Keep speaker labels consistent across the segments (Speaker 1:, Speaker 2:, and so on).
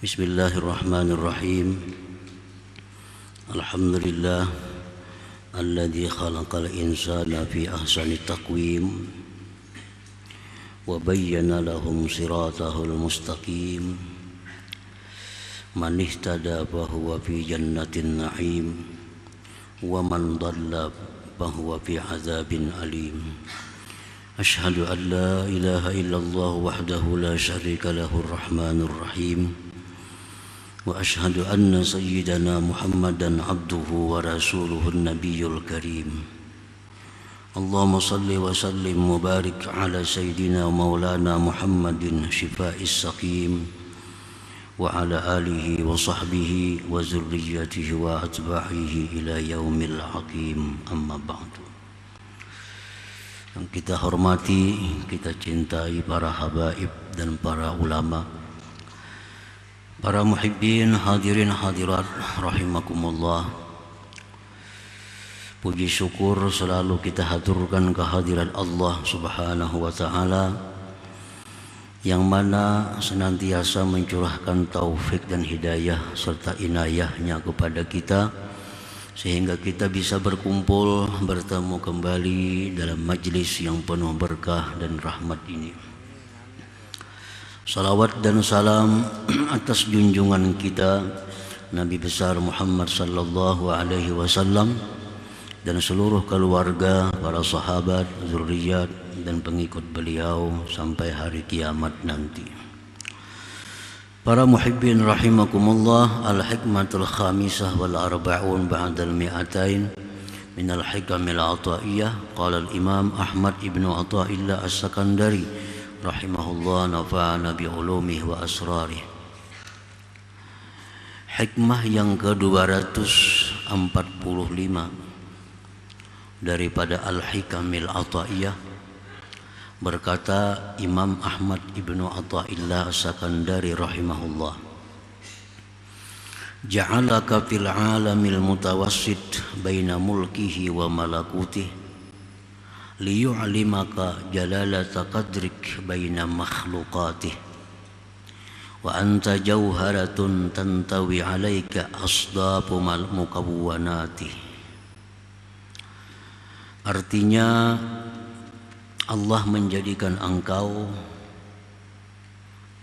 Speaker 1: Bismillahirrahmanirrahim. Alhamdulillah alladzi khalaqal insana fi ahsani taqwim wa bayyana lahum siratahul mustaqim. Man ihtada fahuwa fi jannatin na'im wa man dhalla fahuwa fi azabin alim. Ashhadu an la ilaha illallah wahdahu la syarika lahur rahmanur rahim. Wa ashhadu anna sayyidana Muhammadan abduhu wa rasuluhun nabiyyul karim. Allahumma salli wa sallim wa barik ala sayyidina maulana Muhammadin syifa'is saqim wa ala alihi wa sahbihi wa zurriyyatihi wa atba'ihi ila yaumil hakim. Amma ba'du. Yang kita hormati, kita cintai para habaib dan para ulama, para muhibbin, hadirin hadirat rahimakumullah. Puji syukur selalu kita haturkan kehadiran Allah Subhanahu wa taala yang mana senantiasa mencurahkan taufik dan hidayah serta inayahnya kepada kita sehingga kita bisa berkumpul bertemu kembali dalam majlis yang penuh berkah dan rahmat ini. Salawat dan salam atas junjungan kita Nabi besar Muhammad sallallahu alaihi wasallam dan seluruh keluarga, para sahabat, zuriat dan pengikut beliau sampai hari kiamat nanti. Para muhibbin rahimakumullah, al-hikmatul khamisah wal arba'un ba'dal mi'atain min al-hikamil ata'iyah. Qala al-imam Ahmad ibnu Ata'illah as-Sakandari rahimahullah nafa'ana bi'ulumihi wa asrarih. Hikmah yang ke-245 daripada Al-Hikamil Ata'iyah, berkata Imam Ahmad ibnu Ata'illah as-Sakandari rahimahullah, ja'alaka fil alamil mutawassit baina mulkihi wa malakutihi liyu'limaka jalalata qadrik baina makhluqatih wa anta jauharatun tantawi alaika asdafu mukawwanatih. Artinya, Allah menjadikan engkau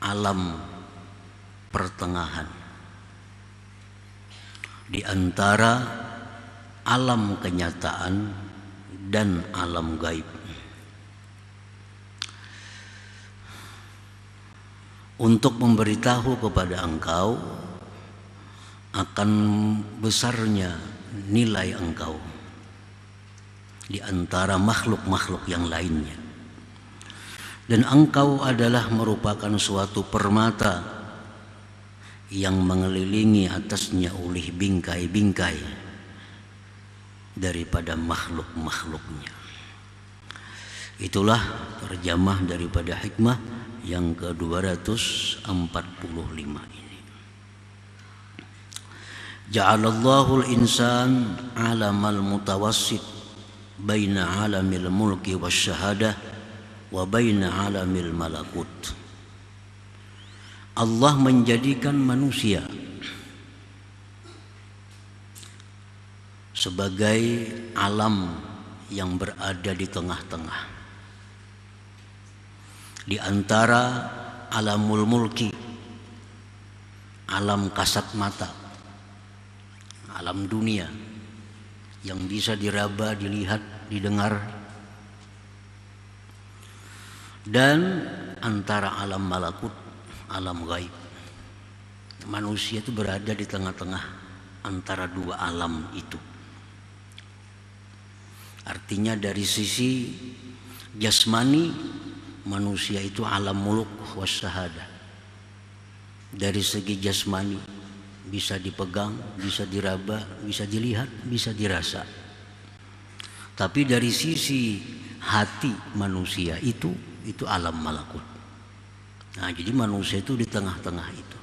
Speaker 1: alam pertengahan di antara alam kenyataan dan alam gaib, untuk memberitahu kepada engkau akan besarnya nilai engkau di antara makhluk-makhluk yang lainnya, dan engkau adalah merupakan suatu permata yang mengelilingi atasnya oleh bingkai-bingkai daripada makhluk-makhluknya. Itulah terjemah daripada hikmah yang ke-245 ini. Ja'alallahu al-insan alamal mutawassit baina alamil mulki wasyahadah wa baina alamil malakut. Allah menjadikan manusia sebagai alam yang berada di tengah-tengah di antara alamul mulki, alam kasat mata, alam dunia yang bisa diraba, dilihat, didengar, dan antara alam malakut, alam gaib. Manusia itu berada di tengah-tengah antara dua alam itu. Artinya dari sisi jasmani, manusia itu alam muluk wasyahadah. Dari segi jasmani bisa dipegang, bisa diraba, bisa dilihat, bisa dirasa. Tapi dari sisi hati manusia itu alam malakut. Nah, jadi manusia itu di tengah-tengah itu.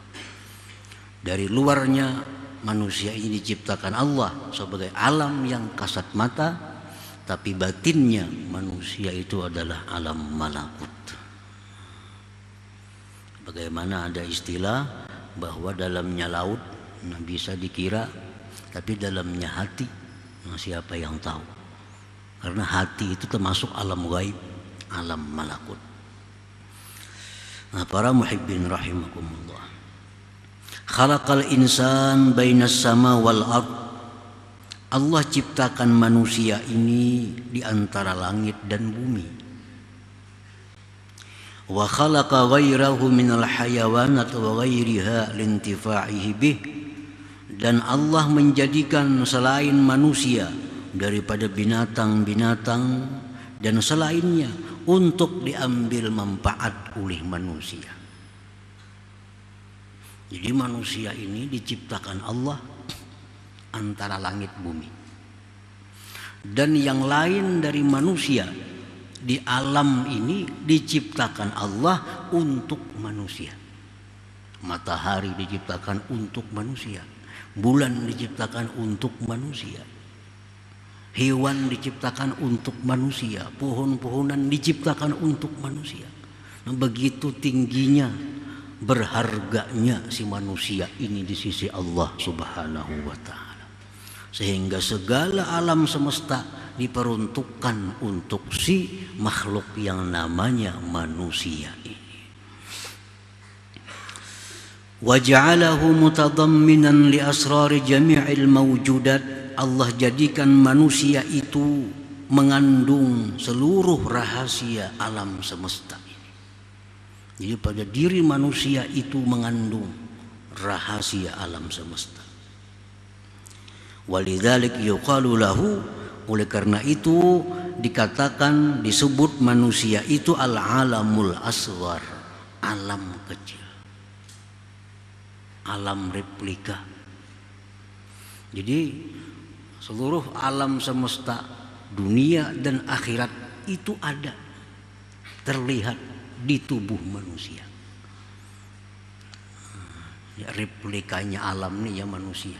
Speaker 1: Dari luarnya manusia ini diciptakan Allah sebagai alam yang kasat mata, tapi batinnya manusia itu adalah alam malakut. Bagaimana ada istilah bahwa dalamnya laut, nah bisa dikira, tapi dalamnya hati, nah siapa yang tahu? Karena hati itu termasuk alam gaib, alam malakut. Nah, para muhibbin rahimakumullah, khalaqal insan bainas sama wal ard. Allah ciptakan manusia ini di antara langit dan bumi. Wa khalaqa ghairahu minal hayawanat wa ghairiha lintifa'ihi bih. Dan Allah menjadikan selain manusia daripada binatang-binatang dan selainnya untuk diambil manfaat oleh manusia. Jadi manusia ini diciptakan Allah antara langit bumi. Dan yang lain dari manusia di alam ini diciptakan Allah untuk manusia. Matahari diciptakan untuk manusia, bulan diciptakan untuk manusia, hewan diciptakan untuk manusia, pohon-pohonan diciptakan untuk manusia. Nah, begitu tingginya, berharganya si manusia ini di sisi Allah Subhanahu wa ta'ala, sehingga segala alam semesta diperuntukkan untuk si makhluk yang namanya manusia ini. Wa ja'alahu mutadamminan li asrari jami'il mawjudat. Allah jadikan manusia itu mengandung seluruh rahasia alam semesta ini. Jadi pada diri manusia itu mengandung rahasia alam semesta. Walidzalik yuqalu lahu, oleh karena itu dikatakan, disebut manusia itu al-alamul asghar, alam kecil, alam replika. Jadi seluruh alam semesta, dunia dan akhirat itu ada, terlihat di tubuh manusia. Ya, replikanya alam nih ya manusia.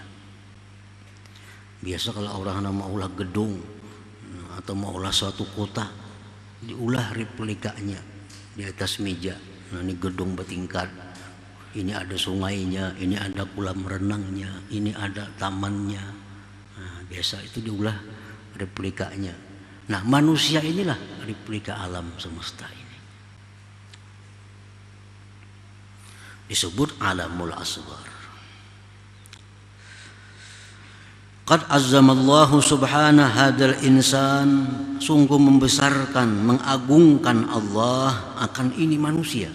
Speaker 1: Biasa kalau orang mau ulah gedung atau mau ulah suatu kota, diulah replikanya di atas meja. Nah, ini gedung bertingkat, ini ada sungainya, ini ada kolam renangnya, ini ada tamannya. Nah, biasa itu diulah replikanya. Nah, manusia inilah replika alam semesta ini. Disebut alamul asghar. Qad azzamallahu subhanahu hadzal insan, sungguh membesarkan, mengagungkan Allah akan ini manusia.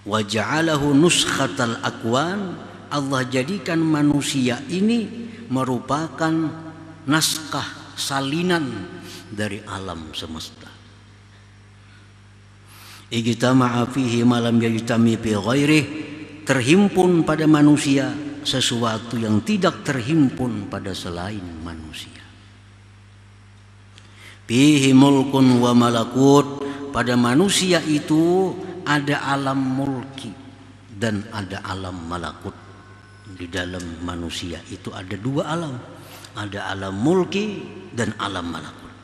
Speaker 1: Wa ja'alahu nuskhatal akwan, Allah jadikan manusia ini merupakan naskah salinan dari alam semesta. Ijtama'a fihi ma lam yajtami fi ghairihi, terhimpun pada manusia sesuatu yang tidak terhimpun pada selain manusia. Fihi mulkun wa malakut, pada manusia itu ada alam mulki dan ada alam malakut. Di dalam manusia itu ada dua alam, ada alam mulki dan alam malakut.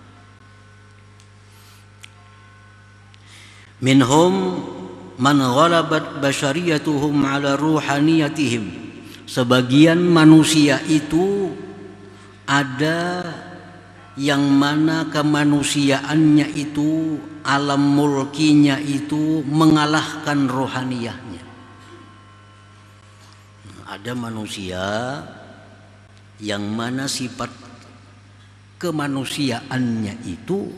Speaker 1: Minhum man ghalabat bashariyatuhum ala ruhaniyatihim, sebagian manusia itu ada yang mana kemanusiaannya itu, alam mulkinya itu mengalahkan rohaniyahnya. Ada manusia yang mana sifat kemanusiaannya itu,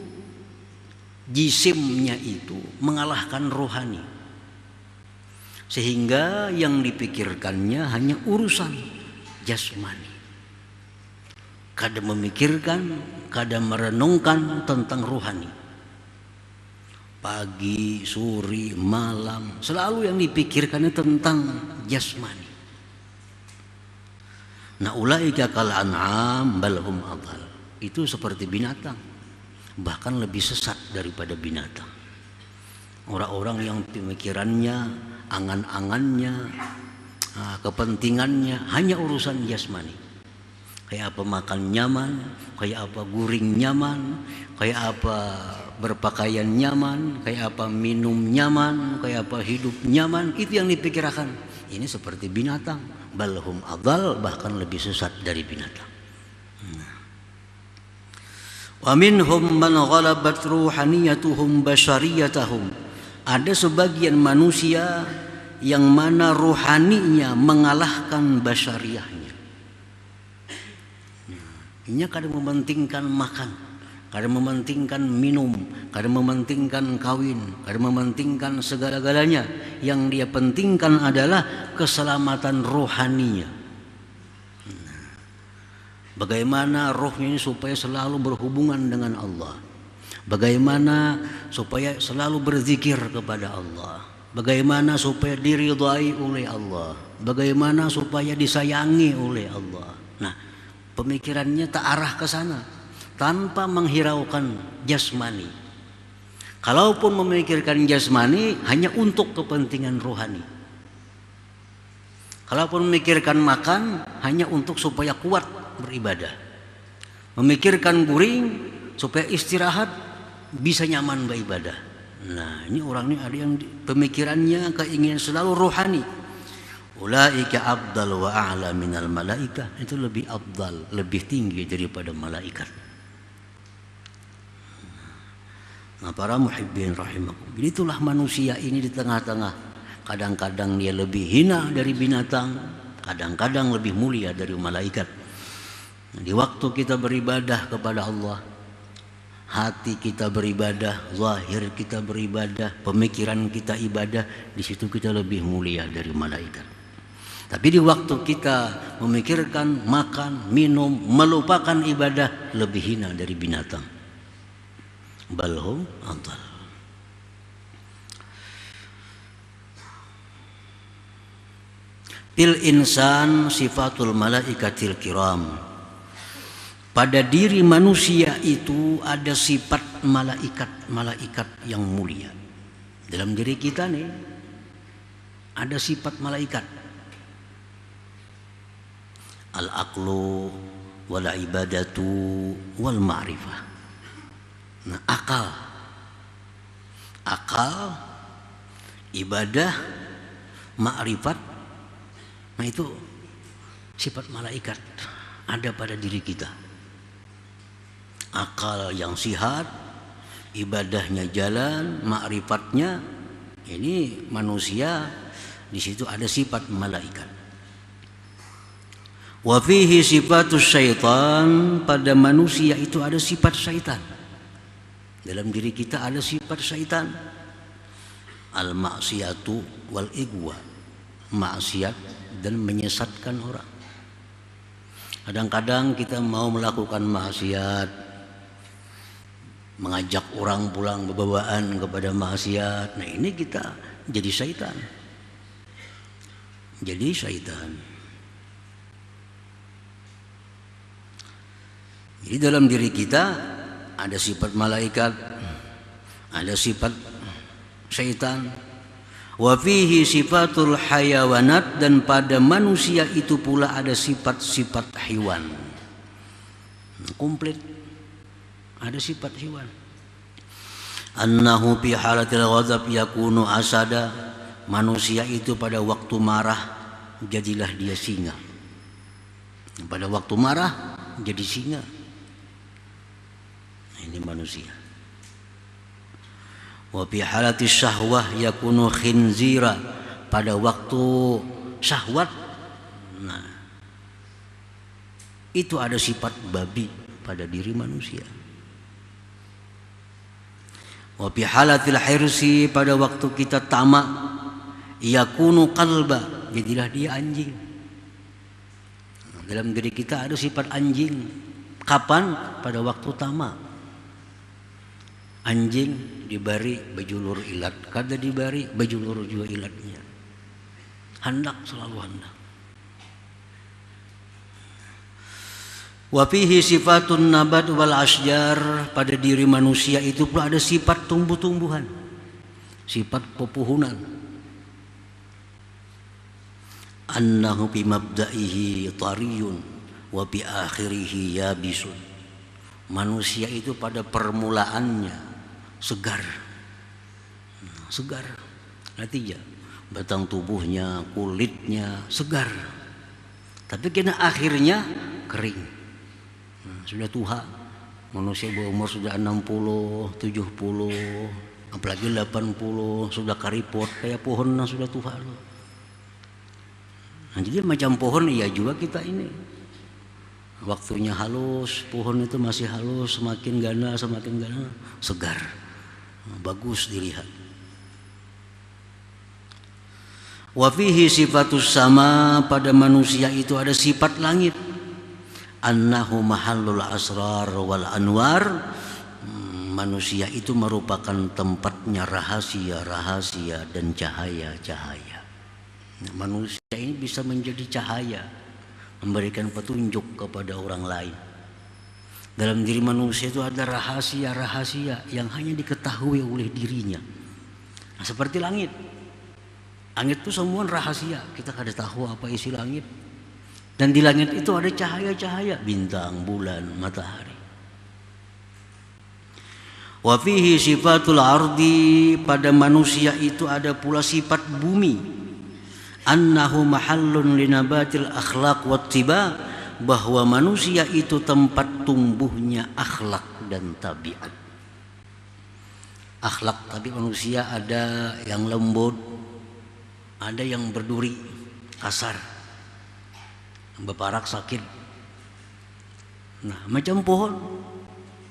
Speaker 1: jisimnya itu mengalahkan rohani, sehingga yang dipikirkannya hanya urusan jasmani. Kadang memikirkan, kadang merenungkan tentang rohani. Pagi, sore, malam, selalu yang dipikirkannya tentang jasmani. Nah, ulaika kal an'am bal hum adhal. Itu seperti binatang, bahkan lebih sesat daripada binatang. Orang-orang yang pemikirannya, angan-angannya, kepentingannya hanya urusan jasmani. Kayak apa makan nyaman, kayak apa guring nyaman, kayak apa berpakaian nyaman, kayak apa minum nyaman, kayak apa hidup nyaman, itu yang dipikirkan. Ini seperti binatang, balhum adal, bahkan lebih sesat dari binatang. Wa minhum man ghalabat ruhaniyatuhum bashariyatahum. Ada sebagian manusia yang mana ruhaninya mengalahkan basyariahnya. Ini kadang mementingkan makan, kadang mementingkan minum, kadang mementingkan kawin, kadang mementingkan segala-galanya. Yang dia pentingkan adalah keselamatan rohaninya. Bagaimana rohnya ini supaya selalu berhubungan dengan Allah. Bagaimana supaya selalu berzikir kepada Allah. Bagaimana supaya diridhai oleh Allah. Bagaimana supaya disayangi oleh Allah. Nah, pemikirannya tak arah ke sana tanpa menghiraukan jasmani. Kalaupun memikirkan jasmani hanya untuk kepentingan rohani. Kalaupun memikirkan makan hanya untuk supaya kuat beribadah. Memikirkan guring supaya istirahat bisa nyaman beribadah. Nah, ini orang ini ada yang pemikirannya keinginan selalu rohani. Ulaika afdal wa a'la minal malaikah. Itu lebih afdal, lebih tinggi daripada malaikat. Nah, para muhibbin rahimakum. Jadi itulah manusia ini di tengah-tengah. Kadang-kadang dia lebih hina dari binatang, kadang-kadang lebih mulia dari malaikat. Di waktu kita beribadah kepada Allah, hati kita beribadah, zahir kita beribadah, pemikiran kita ibadah, di situ kita lebih mulia dari malaikat. Tapi di waktu kita memikirkan makan, minum, melupakan ibadah, lebih hina dari binatang. Balhum adal. Fil insan sifatul malaikatil kiram. Pada diri manusia itu ada sifat malaikat yang mulia. Dalam diri kita nih ada sifat malaikat. Al-aqlu wal ibadatu wal ma'rifah. Nah, akal, ibadah, ma'rifat. Nah, itu sifat malaikat ada pada diri kita. Akal yang sihat, ibadahnya jalan, ma'rifatnya, ini manusia di situ ada sifat malaikat. Wa fihi sifatus syaitan, pada manusia itu ada sifat syaitan. Dalam diri kita ada sifat syaitan. Al maksiatu wal igwa, maksiat dan menyesatkan orang. Kadang-kadang kita mau melakukan maksiat, mengajak orang pulang berbawaan kepada maksiat. Nah, ini kita jadi syaitan. Jadi syaitan. Jadi dalam diri kita ada sifat malaikat, ada sifat syaitan. Wa fihi sifatul hayawanat, dan pada manusia itu pula ada sifat-sifat hewan. Komplit. Ada sifat hewan. Annahu fi halatil ghadab yakunu asada. Manusia itu pada waktu marah jadilah dia singa. Pada waktu marah jadi singa. Ini manusia. Wa fi halatis syahwah yakunu khinzira. Pada waktu syahwat, nah, itu ada sifat babi pada diri manusia. Wa fi halatil hirsi, pada waktu kita tamak, yakunu qalba, jadilah dia anjing. Dalam diri kita ada sifat anjing. Kapan? Pada waktu tamak. Anjing dibari bejulur ilat, kada dibari bejulur juga ilatnya. Hendak, selalu hendak. Wa fihi sifatun nabat wal asjar, pada diri manusia itu pula ada sifat tumbuh-tumbuhan, sifat pepohonan. Annahu bi mabda'ihi tariyun wa bi akhirih yabisun. Manusia itu pada permulaannya segar. Segar. Artinya batang tubuhnya, kulitnya segar. Tapi kena akhirnya kering. Sudah tua. Manusia berumur sudah 60, 70, apalagi 80, sudah karipot kayak pohon yang sudah tua loh. Nah, jadi macam pohon iya juga kita ini. Waktunya halus, pohon itu masih halus, semakin gana, segar. Bagus dilihat. Wa fihi sifatus sama, pada manusia itu ada sifat langit. Annahu mahallul asrar wal anwar. Manusia itu merupakan tempatnya rahasia-rahasia dan cahaya-cahaya. Manusia ini bisa menjadi cahaya, memberikan petunjuk kepada orang lain. Dalam diri manusia itu ada rahasia-rahasia yang hanya diketahui oleh dirinya. Nah, seperti langit. Langit itu semua rahasia, kita kada tahu apa isi langit. Dan di langit itu ada cahaya-cahaya, bintang, bulan, matahari. Wa fihi sifatul ardi, pada manusia itu ada pula sifat bumi. Annahu mahallun linabatil akhlaq wattiba, bahwa manusia itu tempat tumbuhnya akhlak dan tabiat. Akhlak tapi manusia ada yang lembut, ada yang berduri, kasar, beparak, sakit. Nah, macam pohon.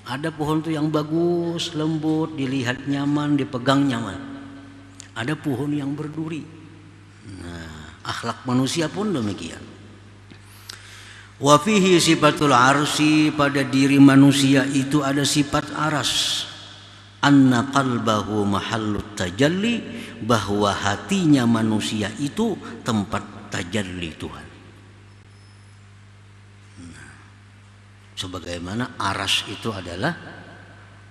Speaker 1: Ada pohon tuh yang bagus, lembut, dilihat nyaman, dipegang nyaman. Ada pohon yang berduri. Nah, akhlak manusia pun demikian. Wa fihi sifatul arsy, pada diri manusia itu ada sifat aras. Anna qalbahu mahallut tajalli, bahwa hatinya manusia itu tempat tajalli Tuhan. Sebagaimana aras itu adalah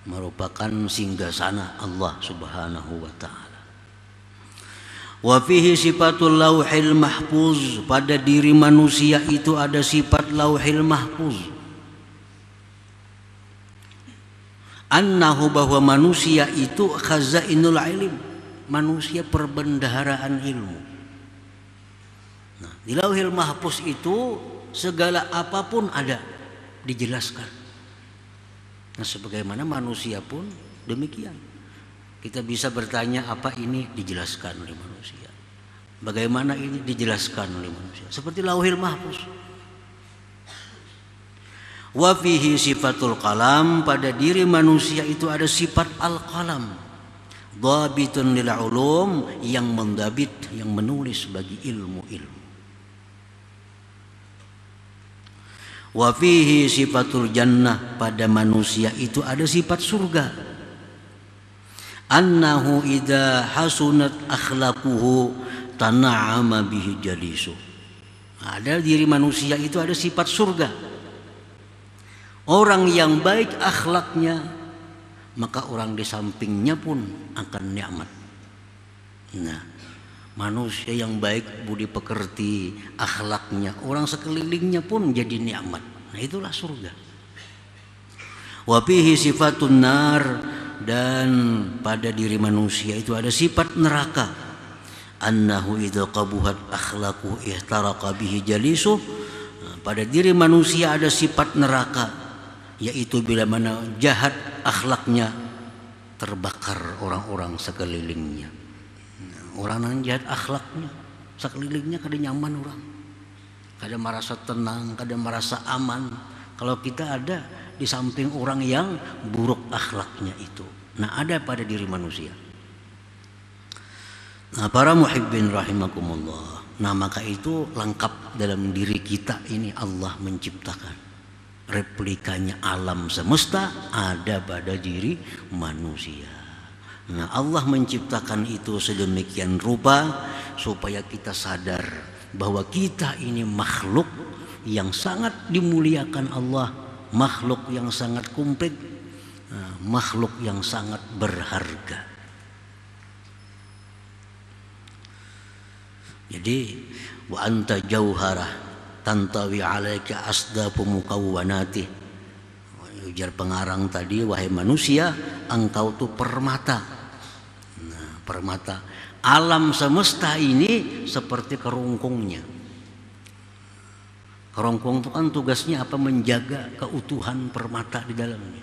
Speaker 1: merupakan singgasana Allah Subhanahu wa taala. Wa fihi sifatul lauhil mahfuz, pada diri manusia itu ada sifat lauhil mahfuz. Annahu, bahwa manusia itu khazainul ilm, manusia perbendaharaan ilmu. Nah, di lauhil mahfuz itu segala apapun ada, dijelaskan. Nah, sebagaimana manusia pun demikian. Kita bisa bertanya apa ini, dijelaskan oleh manusia. Bagaimana ini, dijelaskan oleh manusia. Seperti lauhil mahfuz. Wa fihi sifatul qalam, pada diri manusia itu ada sifat al-qalam. Dhabitun lil ulum, yang mendabit, yang menulis bagi ilmu-ilmu. Wa fihi sifatul jannah, pada manusia itu ada sifat surga. Annahu idza hasunat akhlaquhu tana'ama bihi jalisu. Ada diri manusia itu ada sifat surga. Orang yang baik akhlaknya, maka orang di sampingnya pun akan nikmat. Nah, manusia yang baik, budi pekerti, akhlaknya, orang sekelilingnya pun jadi nikmat. Nah, itulah surga. Wa fihi sifatun nar, dan pada diri manusia itu ada sifat neraka. Annahu idza qabuhat akhlaqu ihtaraqa bihi jalisuh. Pada diri manusia ada sifat neraka, yaitu bila mana jahat akhlaknya, terbakar orang-orang sekelilingnya. Orang yang jahat akhlaknya, sekelilingnya kada nyaman orang, kada merasa tenang, kada merasa aman. Kalau kita ada di samping orang yang buruk akhlaknya itu. Nah, ada pada diri manusia. Nah, para muhibbin rahimakumullah. Nah, maka itu lengkap dalam diri kita ini Allah menciptakan. Replikanya alam semesta ada pada diri manusia. Nah, Allah menciptakan itu sedemikian rupa supaya kita sadar bahwa kita ini makhluk yang sangat dimuliakan Allah, makhluk yang sangat komplit, makhluk yang sangat berharga. Jadi wa anta jauharah, tantawi alaika asdafu mukawwanatih. Ujar pengarang tadi, wahai manusia, engkau tuh permata. Nah, permata. Alam semesta ini seperti kerongkongnya. Kerongkong itu kan tugasnya apa? Menjaga keutuhan permata di dalamnya.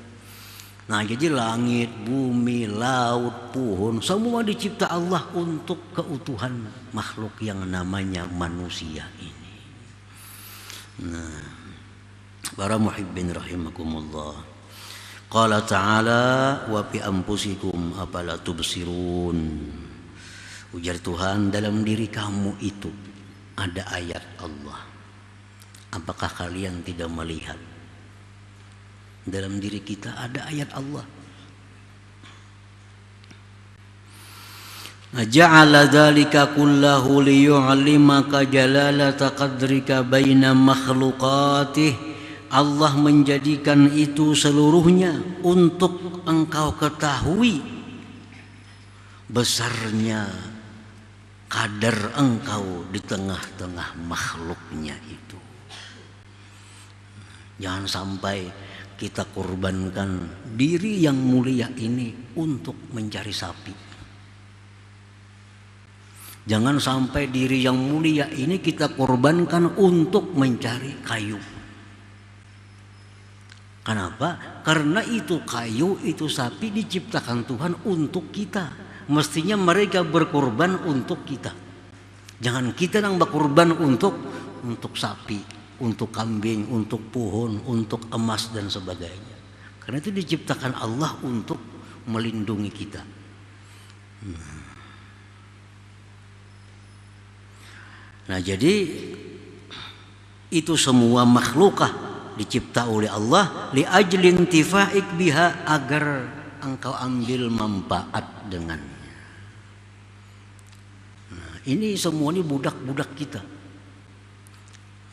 Speaker 1: Nah, jadi langit, bumi, laut, pohon, semua dicipta Allah untuk keutuhan makhluk yang namanya manusia ini. Nah, para muhibbin rahimakumullah. Qala ta'ala wa fi anfusikum afala tubsirun. Ujar Tuhan, dalam diri kamu itu ada ayat Allah. Apakah kalian tidak melihat? Dalam diri kita ada ayat Allah. Ja'ala dzalika kullahu liyu'allimaka jalalata qadrika baina makhluqatih. Allah menjadikan itu seluruhnya untuk engkau ketahui besarnya kadar engkau di tengah-tengah makhluknya itu. Jangan sampai kita korbankan diri yang mulia ini untuk mencari sapi. Jangan sampai diri yang mulia ini kita korbankan untuk mencari kayu. Kenapa? Karena itu kayu, itu sapi diciptakan Tuhan untuk kita. Mestinya mereka berkorban untuk kita. Jangan kita yang berkorban untuk sapi, untuk kambing, untuk pohon, untuk emas dan sebagainya. Karena itu diciptakan Allah untuk melindungi kita. Nah, jadi itu semua makhlukah dicipta oleh Allah li ajlin tifaik biha, agar engkau ambil manfaat dengannya. Nah, ini semua ini budak-budak kita.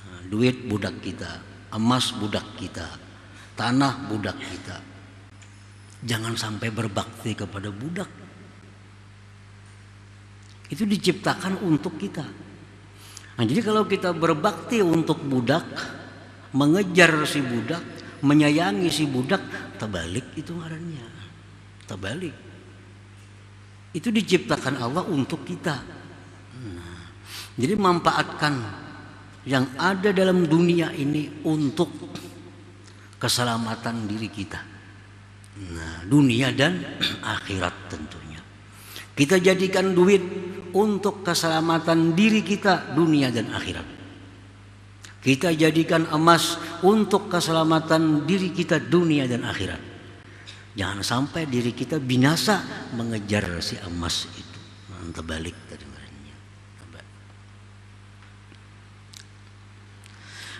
Speaker 1: Nah, duit budak kita, emas budak kita, tanah budak kita. Jangan sampai berbakti kepada budak. Itu diciptakan untuk kita. Nah, jadi kalau kita berbakti untuk budak, mengejar si budak, menyayangi si budak, terbalik itu ngarannya. Terbalik. Itu diciptakan Allah untuk kita. Nah, jadi manfaatkan yang ada dalam dunia ini untuk keselamatan diri kita. Nah, dunia dan akhirat tentunya. Kita jadikan duit untuk keselamatan diri kita, dunia dan akhirat. Kita jadikan emas untuk keselamatan diri kita, dunia dan akhirat. Jangan sampai diri kita binasa mengejar si emas itu. Terbalik tadi.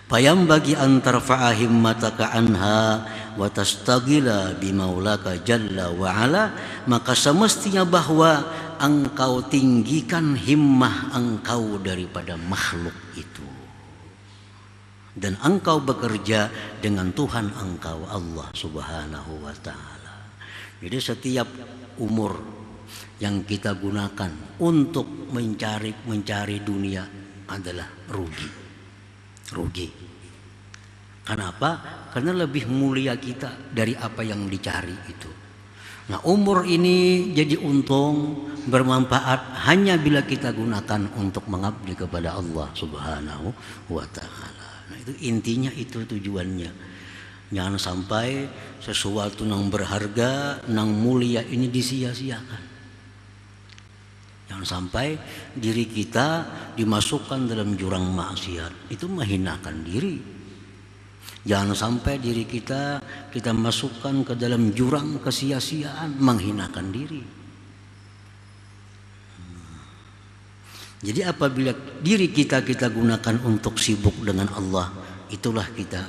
Speaker 1: Payam bagi antar fa'ahimmataka anha wa tastagila bimaulaka jalla wa ala, maka semestinya bahwa engkau tinggikan himmah engkau daripada makhluk itu, dan engkau bekerja dengan Tuhan engkau Allah subhanahu wa ta'ala. Jadi setiap umur yang kita gunakan untuk mencari dunia adalah rugi. Kenapa? Karena lebih mulia kita dari apa yang dicari itu. Nah, umur ini jadi untung, bermanfaat hanya bila kita gunakan untuk mengabdi kepada Allah subhanahu wa ta'ala. Nah, itu intinya, itu tujuannya. Jangan sampai sesuatu yang berharga, yang mulia ini disia-siakan. Jangan sampai diri kita dimasukkan dalam jurang maksiat, itu menghinakan diri. Jangan sampai diri kita masukkan ke dalam jurang kesia-siaan, menghinakan diri. Jadi apabila diri kita gunakan untuk sibuk dengan Allah, itulah kita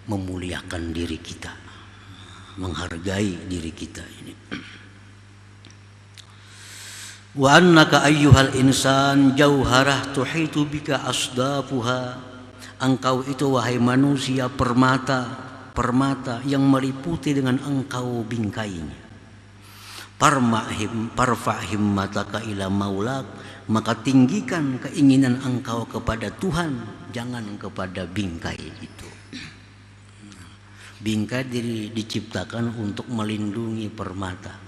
Speaker 1: memuliakan diri kita, menghargai diri kita ini. Wa annaka ayyuhal insan jauharah tuhitu bika asdafuha. Engkau itu wahai manusia permata yang meliputi dengan engkau bingkainya. Parfa'him mataka ila maulak, maka tinggikan keinginan engkau kepada Tuhan jangan kepada bingkai itu. Bingkai diciptakan untuk melindungi permata.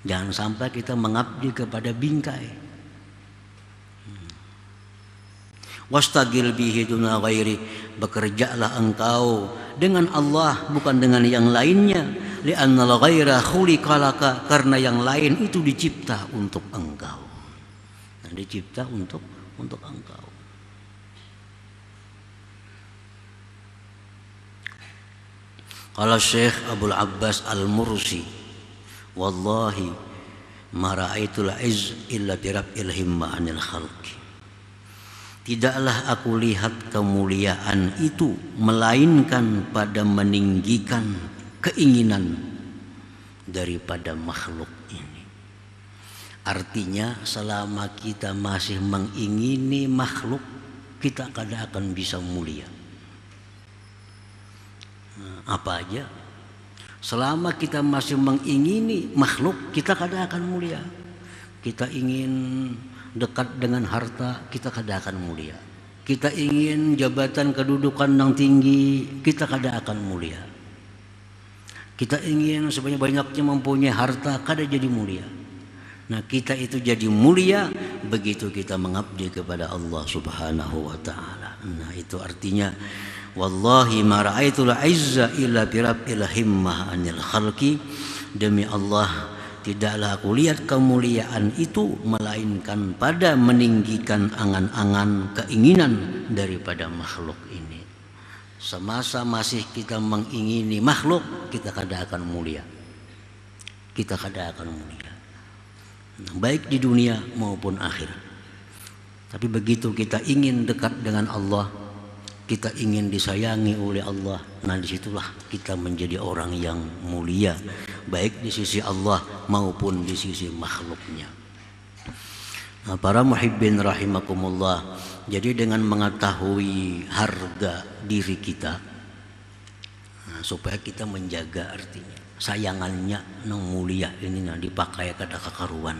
Speaker 1: Jangan sampai kita mengabdi kepada bingkai. Wastagil bihi duna ghairi, bekerjalah engkau dengan Allah bukan dengan yang lainnya. Li'annal ghaira khuliqa laka, karena yang lain itu dicipta untuk engkau. Nah, dicipta untuk engkau. Qala Syekh Abdul Abbas Al-Mursi, wallahi ma ra'aitul izz illa birab'il himma 'anil khalqi. Tidaklah aku lihat kemuliaan itu melainkan pada meninggikan keinginan daripada makhluk ini. Artinya selama kita masih mengingini makhluk, kita kada akan bisa mulia. Apa aja, selama kita masih mengingini makhluk, kita kada akan mulia. Kita ingin dekat dengan harta, kita kada akan mulia. Kita ingin jabatan kedudukan yang tinggi, kita kada akan mulia. Kita ingin sebanyak-banyaknya mempunyai harta, kada jadi mulia. Nah, kita itu jadi mulia begitu kita mengabdi kepada Allah Subhanahu wa taala. Nah, itu artinya wallahi ma ra'aitul izza illa birabbil himmah 'anil khalqi. Demi Allah, tidaklah aku lihat kemuliaan itu melainkan pada meninggikan angan-angan keinginan daripada makhluk ini. Semasa masih kita mengingini makhluk, kita kada akan mulia. Kita kada akan mulia, baik di dunia maupun akhirat. Tapi begitu kita ingin dekat dengan Allah, kita ingin disayangi oleh Allah, nah disitulah kita menjadi orang yang mulia, baik di sisi Allah maupun di sisi makhluknya. Nah, para muhibbin rahimakumullah, jadi dengan mengetahui harga diri kita, nah, supaya kita menjaga artinya sayangannya nang mulia ini nah dipakai kada kakaruan.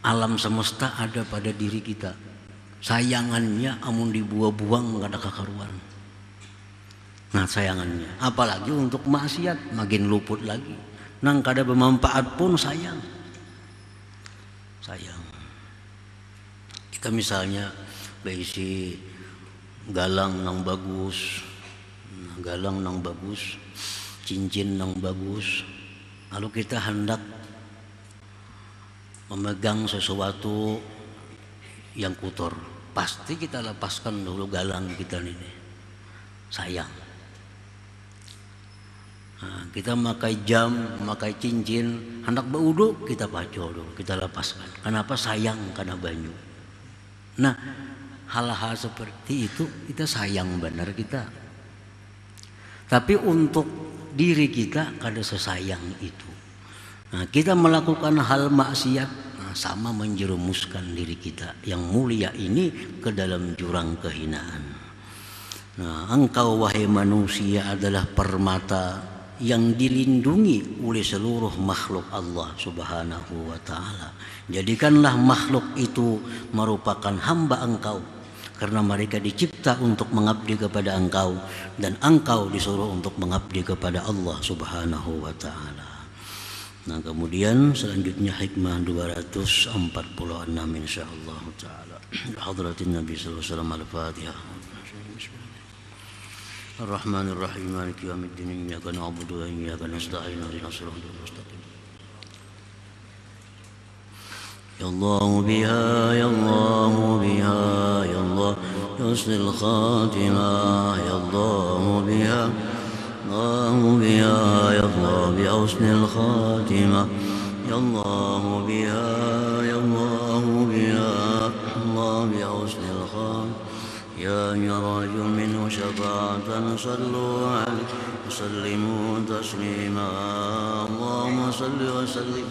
Speaker 1: Alam semesta ada pada diri kita, sayangannya amun dibuang-buang gak ada kakaruan. Nah, sayangannya apalagi untuk maksiat makin luput lagi. Nang kada bermanfaat pun sayang. Kita misalnya beisi galang nang bagus, cincin nang bagus, lalu kita hendak memegang sesuatu yang kotor, pasti kita lepaskan dulu galang kita ini, sayang. Nah, kita memakai jam, memakai cincin, hendak berwudu kita paco dulu, kita lepaskan. Kenapa? Sayang karena banyu. Nah, hal-hal seperti itu kita sayang benar kita. Tapi untuk diri kita kada sesayang itu. Nah, kita melakukan hal maksiat, sama menjerumuskan diri kita yang mulia ini ke dalam jurang kehinaan. Nah, engkau wahai manusia adalah permata yang dilindungi oleh seluruh makhluk Allah Subhanahu wa taala. Jadikanlah makhluk itu merupakan hamba engkau, karena mereka dicipta untuk mengabdi kepada engkau, dan engkau disuruh untuk mengabdi kepada Allah Subhanahu wa taala. Nah, kemudian selanjutnya hikmah 246 insyaallah taala. Hadratin Nabi sallallahu alaihi wasallam. Al-Fatihah. Ar-Rahmanir Rahim. Maliki yaumiddin. Iyyaka na'budu wa iyyaka nasta'in. Ihdinas siratal mustaqim. Ya Allah biha, ya Allah biha, ya Allah husnul khatimah, ya Allah biha, الله بها يا الله بحسن الخاتمة يا الله بها يا الله بها الله بحسن الخاتمة يا يرج منه شفاعة صلوا عليه وسلموا تسليما اللهم صل وسلم